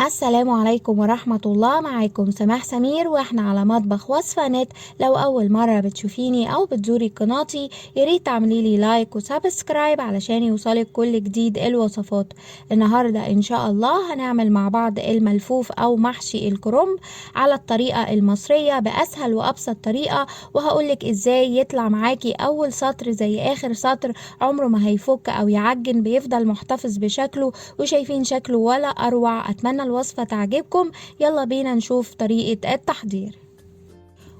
السلام عليكم ورحمة الله. معاكم سماح سمير واحنا على مطبخ وصفة نت. لو أول مرة بتشوفيني أو بتزوري قناتي ياريت تعمليلي لايك وسبسكرايب علشان يوصلك كل جديد الوصفات. النهاردة إن شاء الله هنعمل مع بعض الملفوف أو محشي الكرنب على الطريقة المصرية بأسهل وأبسط طريقة، وهقولك إزاي يطلع معاكي أول سطر زي آخر سطر، عمره ما هيفك أو يعجن، بيفضل محتفظ بشكله وشايفين شكله ولا أروع. أتمنى الوصفة تعجبكم. يلا بينا نشوف طريقة التحضير.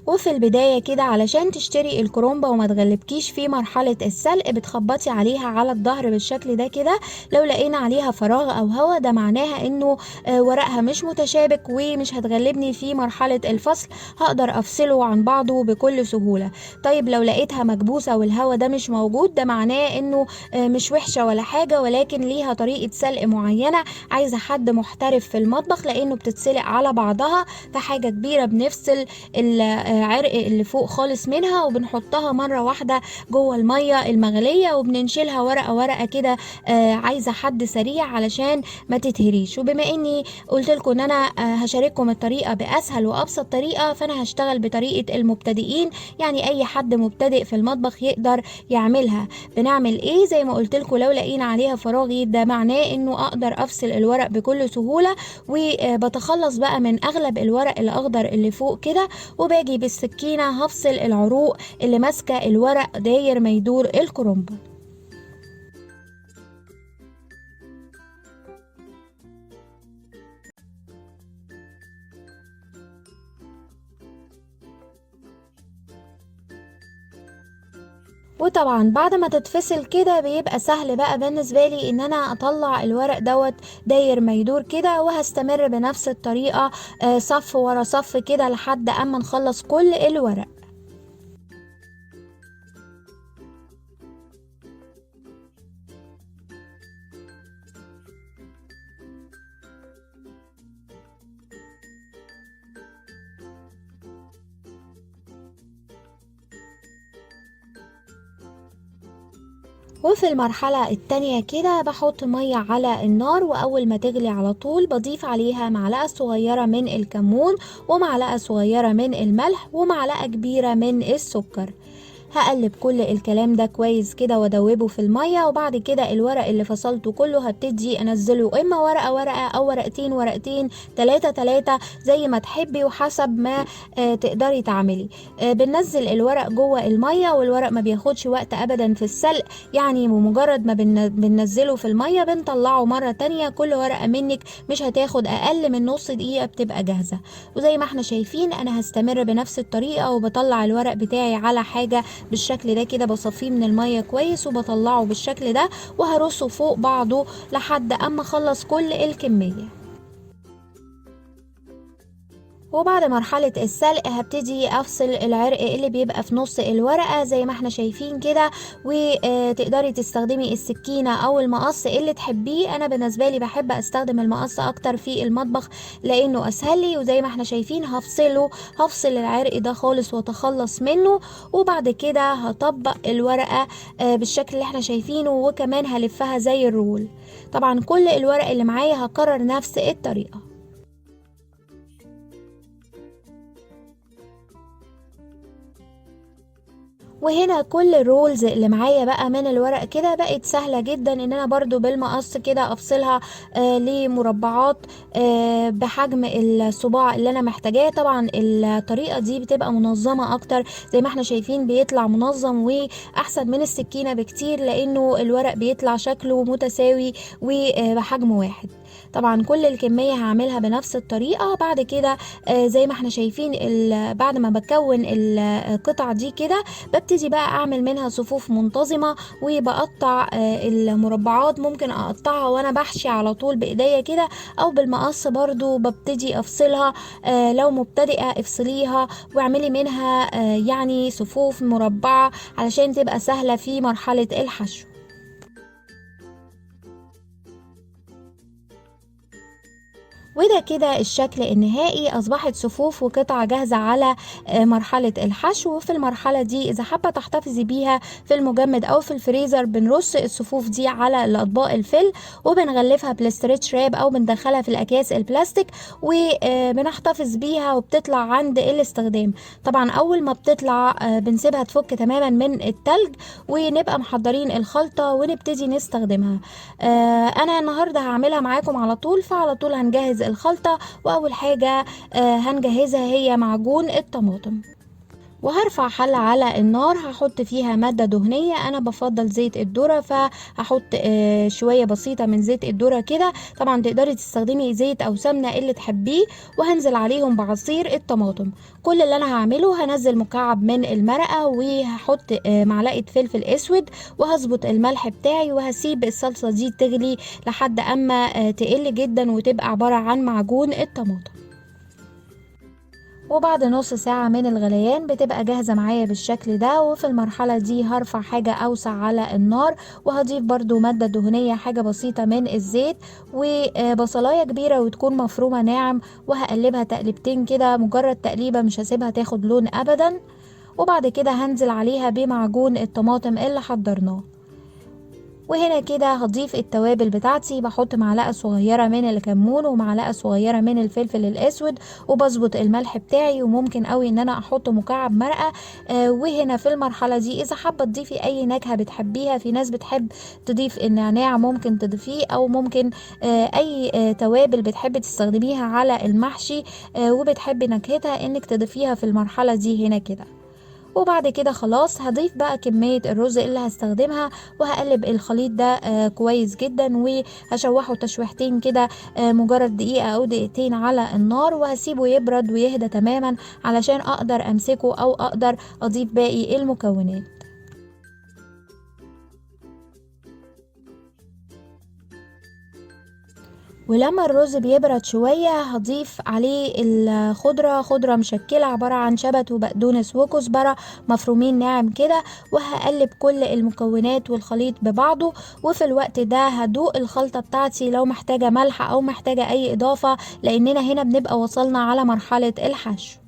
وفي البداية كده علشان تشتري الكرومبة وما تغلبكيش في مرحلة السلق، بتخبطي عليها على الظهر بالشكل ده كده. لو لقينا عليها فراغ او هوا ده معناها انه ورقها مش متشابك ومش هتغلبني في مرحلة الفصل، هقدر افصله عن بعضه بكل سهولة. طيب لو لقيتها مكبوسة والهوا ده مش موجود، ده معناه انه مش وحشة ولا حاجة، ولكن ليها طريقة سلق معينة، عايزة حد محترف في المطبخ لانه بتتسلق على بعضها. فحاجة كبيرة بنفصل العرق اللي فوق خالص منها وبنحطها مرة واحدة جوه المية المغلية وبننشلها ورقة ورقة كده. عايزة حد سريع علشان ما تتهريش. وبما اني قلت لكم ان انا هشارككم الطريقة باسهل وابسط طريقة، فانا هشتغل بطريقة المبتدئين، يعني اي حد مبتدئ في المطبخ يقدر يعملها. بنعمل ايه؟ زي ما قلت لكم، لو لقينا عليها فراغ ده معناه انه اقدر افصل الورق بكل سهولة، وبتخلص بقى من اغلب الورق الاخضر اللي فوق كده، وباجي بالسكينة هفصل العروق اللي ماسكة الورق داير ما يدور الكرنب. وطبعا بعد ما تتفصل كده بيبقى سهل بقى بالنسبة لي ان انا اطلع الورق داير ما يدور كده، وهستمر بنفس الطريقة صف ورا صف كده لحد اما نخلص كل الورق. وفي المرحلة التانية كده بحط مية على النار، وأول ما تغلي على طول بضيف عليها معلقة صغيرة من الكمون ومعلقة صغيرة من الملح ومعلقة كبيرة من السكر. هقلب كل الكلام ده كويس كده وادوبه في المية، وبعد كده الورق اللي فصلته كله هبتدي انزله، اما ورقة ورقة او ورقتين ورقتين، تلاتة تلاتة، زي ما تحبي وحسب ما تقدري تعملي. بننزل الورق جوه المية، والورق ما بياخدش وقت ابدا في السلق، يعني بمجرد ما بننزله في المية بنطلعه مرة تانية. كل ورقة منك مش هتاخد اقل من نص دقيقة بتبقى جاهزة. وزي ما احنا شايفين انا هستمر بنفس الطريقة، وبطلع الورق بتاعي على حاجة بالشكل ده كده، بصفيه من المية كويس وبطلعه بالشكل ده، وهرصه فوق بعضه لحد اما اخلص كل الكمية. وبعد مرحلة السلق هبتدي افصل العرق اللي بيبقى في نص الورقة زي ما احنا شايفين كده، وتقدري تستخدمي السكينة او المقص اللي تحبيه. انا بالنسبة لي بحب استخدم المقص اكتر في المطبخ لانه اسهل لي. وزي ما احنا شايفين هفصل العرق ده خالص واتخلص منه، وبعد كده هطبق الورقة بالشكل اللي احنا شايفينه، وكمان هلفها زي الرول. طبعا كل الورق اللي معايا هكرر نفس الطريقة. وهنا كل الرولز اللي معايا بقى من الورق كده بقت سهلة جدا ان انا برضو بالمقص كده افصلها لمربعات بحجم الصباع اللي انا محتاجاه. طبعا الطريقة دي بتبقى منظمة اكتر، زي ما احنا شايفين بيطلع منظم واحسن من السكينة بكتير، لانه الورق بيطلع شكله متساوي وبحجم واحد. طبعا كل الكمية هعملها بنفس الطريقة. بعد كده زي ما احنا شايفين بعد ما بكون القطع دي كده ببتدي بقى اعمل منها صفوف منتظمة، وبقطع المربعات. ممكن اقطعها وانا بحشي على طول بايديا كده، او بالمقص برضو ببتدي افصلها. لو مبتدئة افصليها واعملي منها يعني صفوف مربعة علشان تبقى سهلة في مرحلة الحشو. وده كده الشكل النهائي. أصبحت صفوف وقطع جاهزة على مرحلة الحشو. وفي المرحلة دي إذا حابة تحتفظي بيها في المجمد أو في الفريزر، بنرص الصفوف دي على الأطباق الفل وبنغلفها بالاسترتش راب أو بندخلها في الأكياس البلاستيك وبنحتفظ بيها، وبتطلع عند الاستخدام. طبعا أول ما بتطلع بنسيبها تفك تماما من التلج ونبقى محضرين الخلطة ونبتدي نستخدمها. أنا النهاردة هعملها معاكم على طول، فعلى طول هنجهز الخلطة. وأول حاجة هنجهزها هي معجون الطماطم. وهرفع حلة على النار، هحط فيها مادة دهنية. انا بفضل زيت الذرة، فهحط شوية بسيطة من زيت الذرة كده. طبعا تقدري تستخدمي زيت او سمنة اللي تحبيه. وهنزل عليهم بعصير الطماطم. كل اللي انا هعمله هنزل مكعب من المرقة، وهحط معلقة فلفل اسود، وهظبط الملح بتاعي، وهسيب الصلصة دي تغلي لحد اما تقل جدا وتبقى عبارة عن معجون الطماطم. وبعد نص ساعة من الغليان بتبقى جاهزة معايا بالشكل ده. وفي المرحلة دي هرفع حاجة أوسع على النار، وهضيف برضو مادة دهنية، حاجة بسيطة من الزيت، وبصلاية كبيرة وتكون مفرومة ناعم، وهقلبها تقلبتين كده، مجرد تقليبة، مش هسيبها تاخد لون أبدا. وبعد كده هنزل عليها بمعجون الطماطم اللي حضرناه. وهنا كده هضيف التوابل بتاعتي. بحط معلقة صغيرة من الكمون ومعلقة صغيرة من الفلفل الاسود، وبظبط الملح بتاعي، وممكن قوي ان انا احط مكعب مرقة. وهنا في المرحلة دي اذا حابة تضيفي اي نكهة بتحبيها، في ناس بتحب تضيف النعناع ممكن تضيفيه، او ممكن اي توابل بتحبي تستخدميها على المحشي وبتحبي نكهتها انك تضيفيها في المرحلة دي هنا كده. وبعد كده خلاص هضيف بقى كمية الرز اللي هستخدمها، وهقلب الخليط ده كويس جدا، وهشوحه تشويحتين كده مجرد دقيقة او دقيقتين على النار، وهسيبه يبرد ويهدى تماما علشان اقدر امسكه او اقدر اضيف باقي المكونات. ولما الرز بيبرد شوية هضيف عليه خضرة مشكلة عبارة عن شبت وبقدونس وكزبرة مفرومين ناعم كده، وهقلب كل المكونات والخليط ببعضه. وفي الوقت ده هدوق الخلطة بتاعتي لو محتاجة ملح او محتاجة اي اضافة، لاننا هنا بنبقى وصلنا على مرحلة الحشو.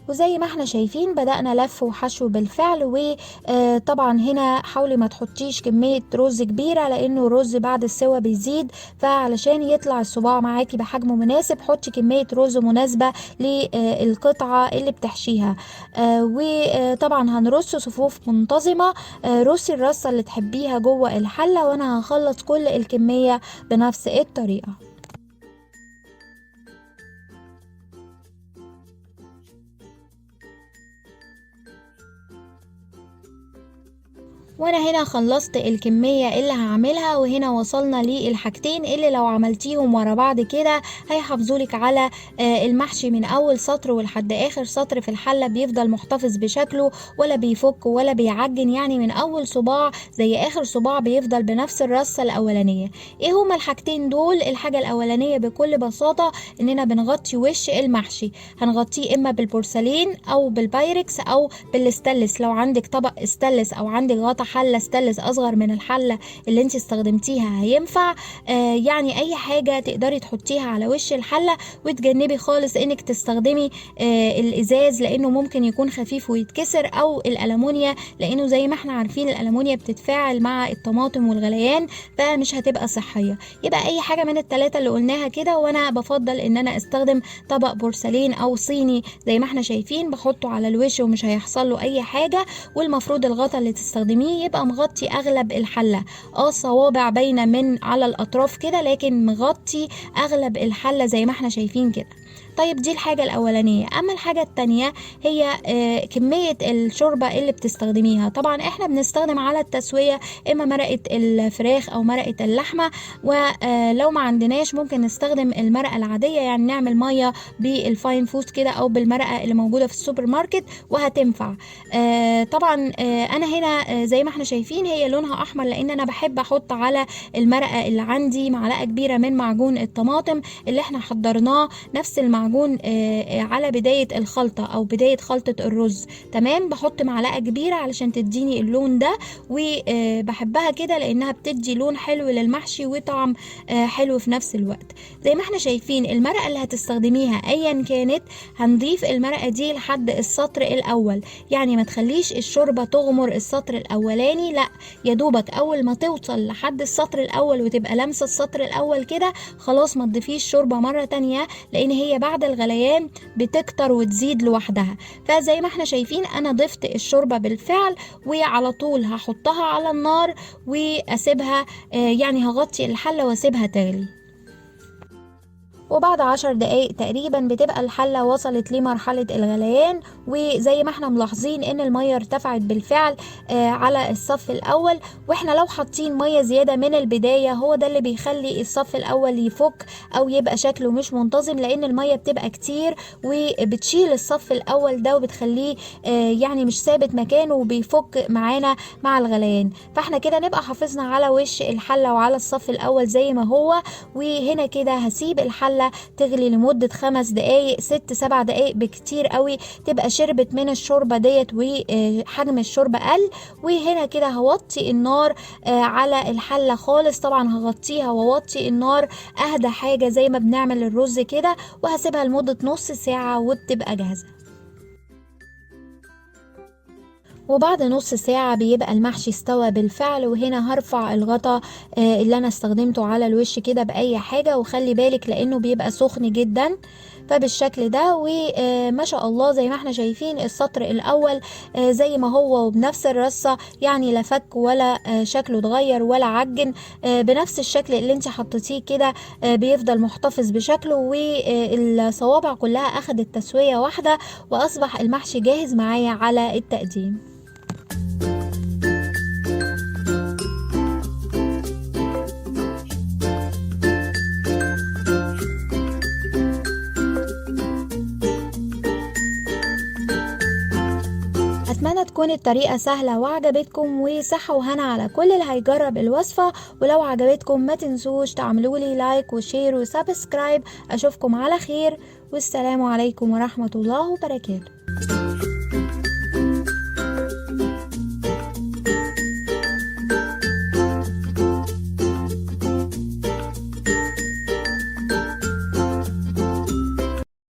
وزي ما احنا شايفين بدأنا لف وحشو بالفعل. وطبعا هنا حاولي ما تحطيش كمية رز كبيرة، لانه الرز بعد السوا بيزيد، فعلشان يطلع الصباع معاكي بحجمه مناسب حطي كمية رز مناسبة للقطعة اللي بتحشيها. وطبعا هنرص صفوف منتظمة. رصي الرصة اللي تحبيها جوه الحلة، وانا هخلص كل الكمية بنفس الطريقة. وانا هنا خلصت الكمية اللي هعملها. وهنا وصلنا للحاجتين اللي لو عملتيهم ورا بعض كده هيحافظولك على المحشي من اول سطر ولحد اخر سطر في الحلة، بيفضل محتفظ بشكله ولا بيفك ولا بيعجن، يعني من اول صباع زي اخر صباع بيفضل بنفس الرصة الاولانية. ايه هما الحاجتين دول؟ الحاجة الاولانية بكل بساطة اننا بنغطي وش المحشي. هنغطيه اما بالبورسلين او بالبايركس او بالستانلس. لو عندك طبق استانلس او عندك غطا حلة استانلس اصغر من الحلة اللي انت استخدمتيها هينفع. يعني اي حاجة تقدري تحطيها على وش الحلة، وتجنبي خالص انك تستخدمي الازاز لانه ممكن يكون خفيف ويتكسر، او الالمونيا لانه زي ما احنا عارفين الالمونيا بتتفاعل مع الطماطم والغليان فمش هتبقى صحية. يبقى اي حاجة من الثلاثة اللي قلناها كده. وانا بفضل ان انا استخدم طبق بورسلين او صيني زي ما احنا شايفين، بحطه على الوش ومش هيحصل له اي حاجة. والمفروض الغطا اللي تستخدميه يبقى مغطي اغلب الحلة، صوابع باينة من على الاطراف كده، لكن مغطي اغلب الحلة زي ما احنا شايفين كده. طيب دي الحاجة الأولانية. أما الحاجة التانية هي كمية الشوربة اللي بتستخدميها. طبعا احنا بنستخدم على التسوية إما مرقة الفراخ أو مرقة اللحمة، ولو ما عندناش ممكن نستخدم المرقة العادية، يعني نعمل مية بالفاين فود كده أو بالمرقة اللي موجودة في السوبر ماركت وهتنفع. طبعا أنا هنا زي ما احنا شايفين هي لونها أحمر، لأن أنا بحب أحط على المرقة اللي عندي معلقة كبيرة من معجون الطماطم اللي احنا حضرناه، نفس المعجون على بداية الخلطة او بداية خلطة الرز. تمام، بحط معلقة كبيرة علشان تديني اللون ده، وبحبها كده لانها بتدي لون حلو للمحشي وطعم حلو في نفس الوقت. زي ما احنا شايفين المرقة اللي هتستخدميها ايا كانت هنضيف المرقة دي لحد السطر الاول، يعني ما تخليش الشوربة تغمر السطر الاولاني، لا، يا دوبك اول ما توصل لحد السطر الاول وتبقى لامسة السطر الاول كده خلاص ما تضيفيش شوربة مرة تانية، لان هي بعد الغليان بتكتر وتزيد لوحدها. فزي ما احنا شايفين انا ضفت الشوربة بالفعل، وعلى طول هحطها على النار واسيبها يعني هغطي الحلة واسيبها تغلي. وبعد 10 دقايق تقريبا بتبقى الحلة وصلت لمرحلة الغليان، وزي ما احنا ملاحظين ان المية ارتفعت بالفعل على الصف الاول. واحنا لو حاطين مية زيادة من البداية هو ده اللي بيخلي الصف الاول يفك او يبقى شكله مش منتظم، لان المية بتبقى كتير وبتشيل الصف الاول ده وبتخليه يعني مش ثابت مكانه وبيفك معانا مع الغليان. فاحنا كده نبقى حافظنا على وش الحلة وعلى الصف الاول زي ما هو. وهنا كده هسيب الحلة تغلي لمدة 5 دقايق 6-7 دقايق بكتير قوي، تبقى شربت من الشوربة ديت وحجم الشوربة قل. وهنا كده هوطي النار على الحلة خالص، طبعا هغطيها ووطي النار اهدى حاجة زي ما بنعمل الرز كده، وهسيبها لمدة نص ساعة وبتبقى جاهزة. وبعد نص ساعة بيبقى المحشي استوى بالفعل. وهنا هرفع الغطا اللي انا استخدمته على الوش كده بأي حاجة، وخلي بالك لانه بيبقى سخن جدا. فبالشكل ده وما شاء الله زي ما احنا شايفين السطر الاول زي ما هو وبنفس الرصة، يعني لا فك ولا شكله اتغير ولا عجن، بنفس الشكل اللي انت حطيتيه كده بيفضل محتفظ بشكله، والصوابع كلها اخدت تسوية واحدة، واصبح المحشي جاهز معايا على التقديم. اتمنى تكون الطريقة سهلة وعجبتكم، وصحة وهنا على كل اللي هيجرب الوصفة. ولو عجبتكم ما تنسوش تعملولي لايك وشير وسبسكرايب. اشوفكم على خير، والسلام عليكم ورحمة الله وبركاته.